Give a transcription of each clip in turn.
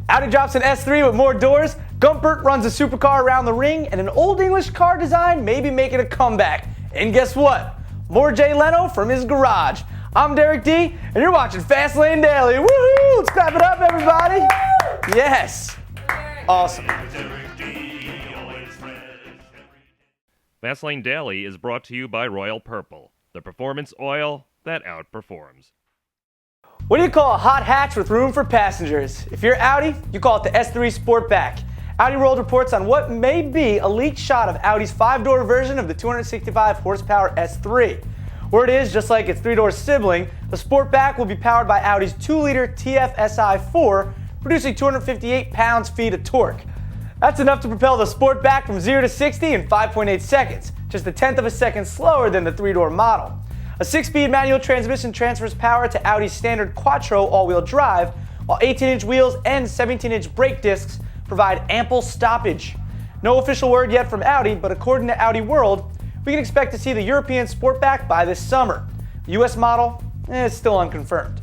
Audi drops an S3 with more doors, Gumpert runs a supercar around the ring, and an Olde English car design may be making a comeback. And guess what? More Jay Leno from his garage. I'm Derek D, and you're watching Fastlane Daily. Woohoo! Let's clap it up, everybody. Yes. Awesome. Fastlane Daily is brought to you by Royal Purple, the performance oil that outperforms. What do you call a hot hatch with room for passengers? If you're Audi, you call it the S3 Sportback. Audi World reports on what may be a leaked shot of Audi's 5-door version of the 265 horsepower S3. Word is, just like its 3-door sibling, the Sportback will be powered by Audi's 2-liter TFSI-4, producing 258 pounds-feet of torque. That's enough to propel the Sportback from 0 to 60 in 5.8 seconds, just a tenth of a second slower than the 3-door model. A 6-speed manual transmission transfers power to Audi's standard Quattro all-wheel drive, while 18-inch wheels and 17-inch brake discs provide ample stoppage. No official word yet from Audi, but according to Audi World, we can expect to see the European Sportback by this summer. The US model is still unconfirmed.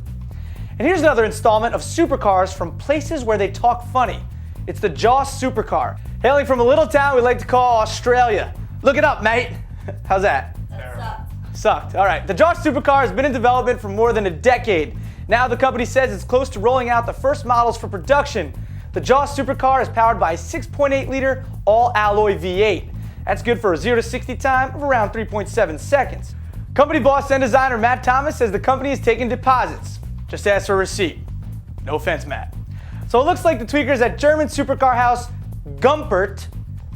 And here's another installment of supercars from places where they talk funny. It's the Joss Supercar, hailing from a little town we like to call Australia. Look it up, mate. How's that? Sucked. All right. The Joss Supercar has been in development for more than a decade. Now the company says it's close to rolling out the first models for production. The Joss Supercar is powered by a 6.8-liter all-alloy V8. That's good for a 0 to 60 time of around 3.7 seconds. Company boss and designer Matt Thomas says the company is taking deposits. Just ask for a receipt. No offense, Matt. So it looks like the tweakers at German supercar house Gumpert,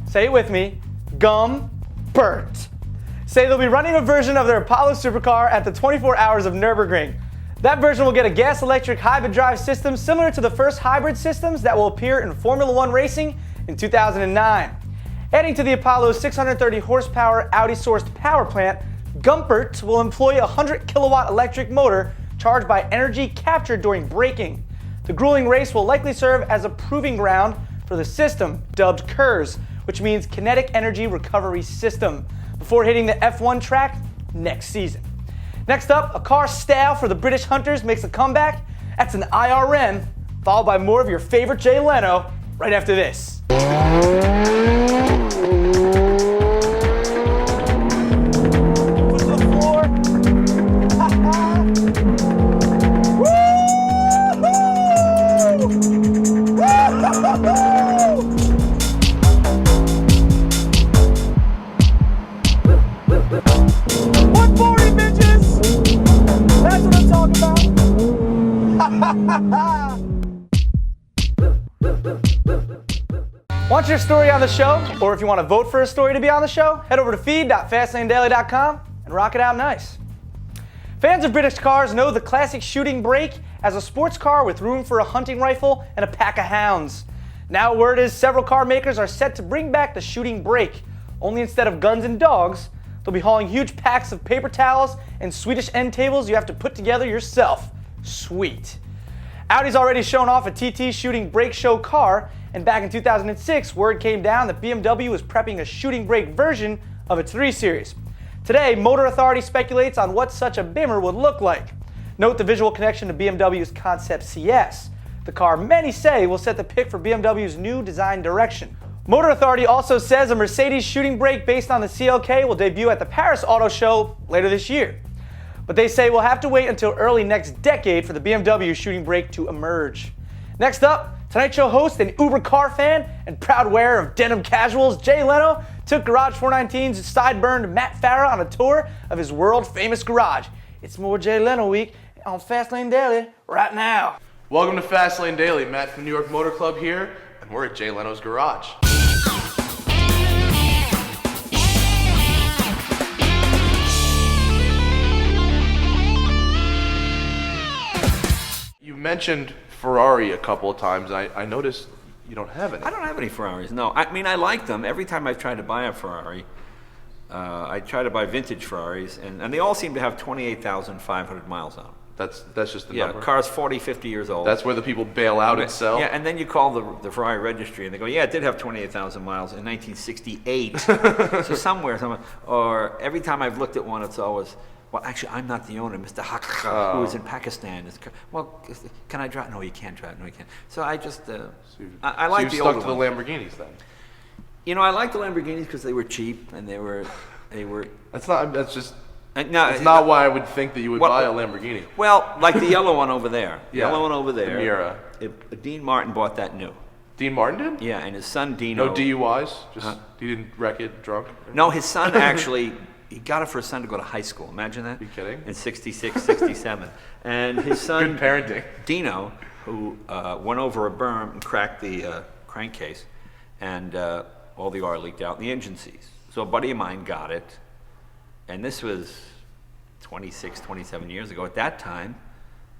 say it with me, Gumpert, say they'll be running a version of their Apollo supercar at the 24 Hours of Nürburgring. That version will get a gas-electric hybrid drive system similar to the first hybrid systems that will appear in Formula One racing in 2009. Adding to the Apollo's 630 horsepower Audi-sourced power plant, Gumpert will employ a 100-kilowatt electric motor charged by energy captured during braking. The grueling race will likely serve as a proving ground for the system, dubbed KERS, which means Kinetic Energy Recovery System, before hitting the F1 track next season. Next up, a car style for the British hunters makes a comeback. That's an IRM, followed by more of your favorite Jay Leno right after this. Want your story on the show? Or if you want to vote for a story to be on the show, head over to feed.fastlanedaily.com and rock it out nice. Fans of British cars know the classic Shooting Brake as a sports car with room for a hunting rifle and a pack of hounds. Now word is several car makers are set to bring back the Shooting Brake, only instead of guns and dogs, they'll be hauling huge packs of paper towels and Swedish end tables you have to put together yourself. Sweet. Audi's already shown off a TT Shooting Brake show car, and back in 2006, word came down that BMW was prepping a Shooting Brake version of its 3 Series. Today, Motor Authority speculates on what such a bimmer would look like. Note the visual connection to BMW's Concept CS. The car many say will set the pick for BMW's new design direction. Motor Authority also says a Mercedes Shooting Brake based on the CLK will debut at the Paris Auto Show later this year. But they say we'll have to wait until early next decade for the BMW Shooting Brake to emerge. Next up, Tonight Show host and Uber car fan and proud wearer of denim casuals, Jay Leno, took Garage 419's sideburn Matt Farah on a tour of his world-famous garage. It's more Jay Leno week on Fastlane Daily right now. Welcome to Fastlane Daily. Matt from New York Motor Club here, and we're at Jay Leno's garage. You mentioned Ferrari a couple of times. I noticed you don't have any. I don't have any Ferraris, no. I mean, I like them. Every time I've tried to buy a Ferrari, I try to buy vintage Ferraris, and they all seem to have 28,500 miles on them. That's just the number? Yeah, car's 40, 50 years old. That's where the people bail out and sell? Yeah, and then you call the Ferrari registry, and they go, yeah, it did have 28,000 miles in 1968. So somewhere. Or every time I've looked at one, it's always well, actually, I'm not the owner. Mr. Haq, who is in Pakistan, is. Well, can I drive? No, you can't drive. No, you can't. So I just, I like the older ones. So you stuck to the Lamborghinis then? You know, I like the Lamborghinis because they were cheap and they were. That's just. No, it's not why I would think that you would buy a Lamborghini. Well, like the yellow one over there. The Yeah. yellow one over there. The Miura. Dean Martin bought that new. Dean Martin did? Yeah, and his son Dino. No DUIs? Just he didn't wreck it drunk? No, his son actually, he got it for his son to go to high school. Imagine that. You kidding? In 66, 67. And his son, Good parenting. Dino, who went over a berm and cracked the crankcase, and all the oil leaked out in the engine seats. So a buddy of mine got it, and this was 26, 27 years ago. At that time,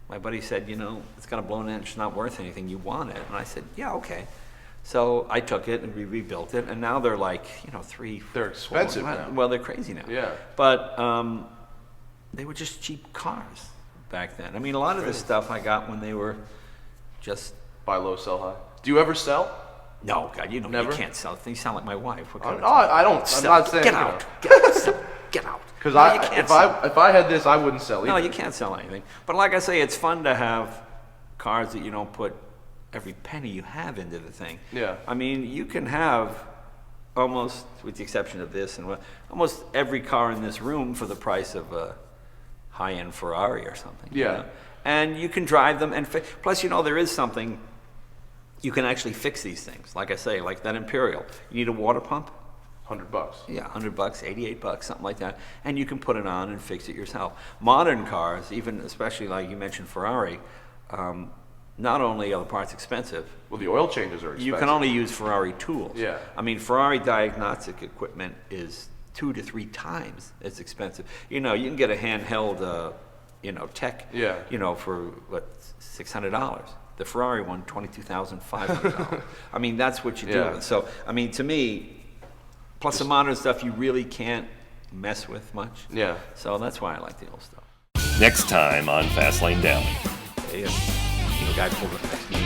my buddy said, you know, it's got a blown engine, it's not worth anything, you want it? And I said, yeah, okay. So I took it and we rebuilt it, and now they're like, you know, They're expensive now. Well, they're crazy now. Yeah. But they were just cheap cars back then. I mean, a lot of this stuff I got when they were just... Buy low, sell high. Do you ever sell? No, God, you know, Never? you can't sell it. You sound like my wife. What kind of I don't. I'm sell? not saying. Get out. Get out. Sell. Get out. Because No, you can't sell. if I had this, I wouldn't sell either. No, you can't sell anything. But like I say, it's fun to have cars that you don't put every penny you have into the thing. Yeah. I mean, you can have almost, with the exception of this, and almost every car in this room for the price of a high-end Ferrari or something. you Yeah. know? And you can drive them, and plus, you know, there is something, you can actually fix these things. Like I say, like that Imperial. You need a water pump? $100. Yeah, $100, $88, something like that, and you can put it on and fix it yourself. Modern cars, even especially like you mentioned Ferrari, not only are the parts expensive, Well, the oil changes are expensive. you can only use Ferrari tools. Yeah. I mean, Ferrari diagnostic equipment is 2 to 3 times as expensive. You know, you can get a handheld, tech, Yeah. for what, $600. The Ferrari one, $22,500. I mean, that's what you do. Yeah. So, I mean, to me, plus the modern stuff, you really can't mess with much. Yeah. So that's why I like the old stuff. Next time on Fastlane Daily. Hey, the guy pulled up next to me.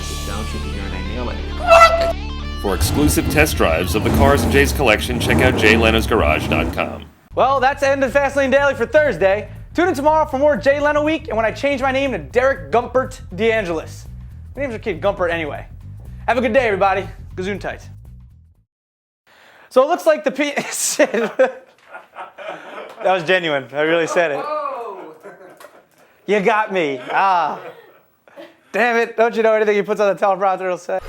Sit down, shoot the urine, I nail it. For exclusive test drives of the cars in Jay's collection, check out jaylenosgarage.com. Well, that's the end of Fastlane Daily for Thursday. Tune in tomorrow for more Jay Leno Week and when I change my name to Derek Gumpert DeAngelis. My name's your kid Gumpert anyway. Have a good day, everybody. Gazoon tight. So it looks like the that was genuine. I really said it. You got me. Damn it. Don't you know anything he puts on the teleprompter will say?